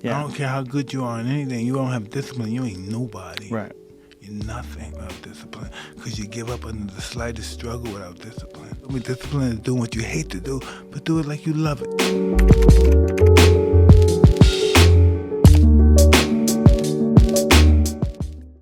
Yeah. I don't care how good you are in anything. You don't have discipline, you ain't nobody. Right. You're nothing without discipline, because you give up under the slightest struggle without discipline. I mean, discipline is doing what you hate to do, but do it like you love it.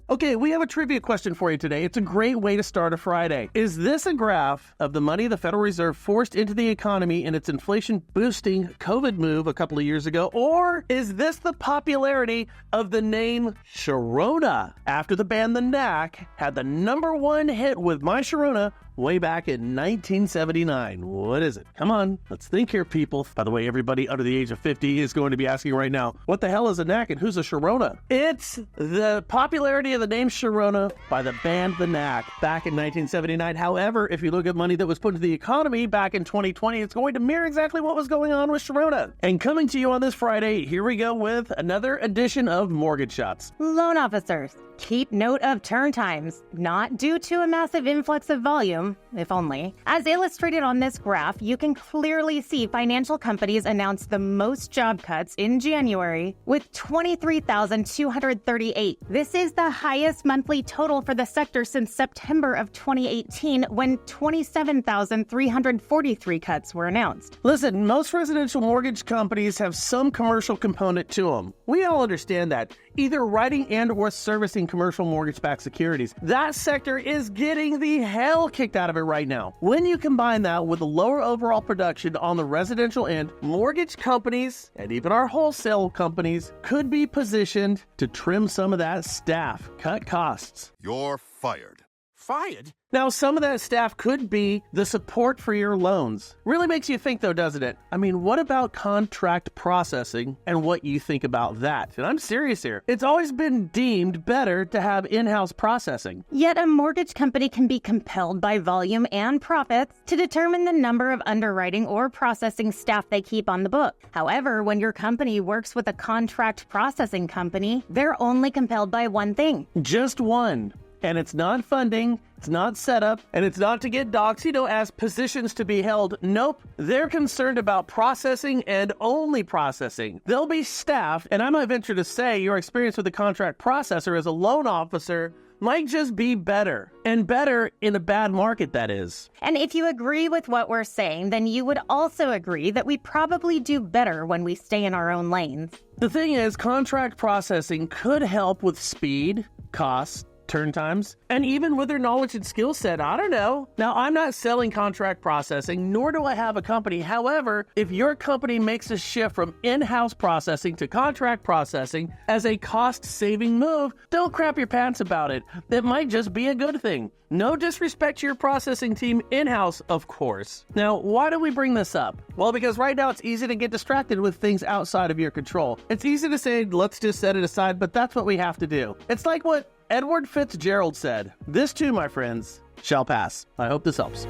Okay, we have a trivia question for you today. It's a great way to start a Friday. Is this a graph of the money the Federal Reserve forced into the economy in its inflation-boosting COVID move a couple of years ago? Or is this the popularity of the name Sharona after the band The Knack had the #1 hit with My Sharona way back in 1979? What is it? Come on, let's think here, people. By the way, everybody under the age of 50 is going to be asking right now, what the hell is a Knack and who's a Sharona? It's the popularity of the name Sharona by the band The Knack back in 1979. However, if you look at money that was put into the economy back in 2020, it's going to mirror exactly what was going on with Sharona. And coming to you on this Friday, here we go with another edition of Mortgage Shots. Loan officers, keep note of turn times, not due to a massive influx of volume, if only. As illustrated on this graph, you can clearly see financial companies announced the most job cuts in January with 23,238. This is the highest monthly total for the sector since September of 2018, when 27,343 cuts were announced. Listen, most residential mortgage companies have some commercial component to them. We all understand that. Either writing and or servicing commercial mortgage-backed securities. That sector is getting the hell kicked out of it right now. When you combine that with the lower overall production on the residential end, mortgage companies and even our wholesale companies could be positioned to trim some of that staff, cut costs. You're fired. Fired? Now, some of that staff could be the support for your loans. Really makes you think, though, doesn't it? I mean, what about contract processing and what you think about that? And I'm serious here. It's always been deemed better to have in-house processing. Yet a mortgage company can be compelled by volume and profits to determine the number of underwriting or processing staff they keep on the book. However, when your company works with a contract processing company, they're only compelled by one thing. Just one. And it's not funding, it's not setup, and it's not to get docs, as positions to be held. Nope. They're concerned about processing and only processing. They'll be staffed, and I might venture to say your experience with a contract processor as a loan officer might just be better. And better in a bad market, that is. And if you agree with what we're saying, then you would also agree that we probably do better when we stay in our own lanes. The thing is, contract processing could help with speed, cost, turn times, and even with their knowledge and skill set. I don't know. Now, I'm not selling contract processing, nor do I have a company. However, if your company makes a shift from in-house processing to contract processing as a cost-saving move, don't crap your pants about it. It might just be a good thing. No disrespect to your processing team in-house, of course. Now, why do we bring this up? Well, because right now it's easy to get distracted with things outside of your control. It's easy to say, let's just set it aside, but that's what we have to do. It's like what Edward Fitzgerald said, "This too, my friends, shall pass." I hope this helps.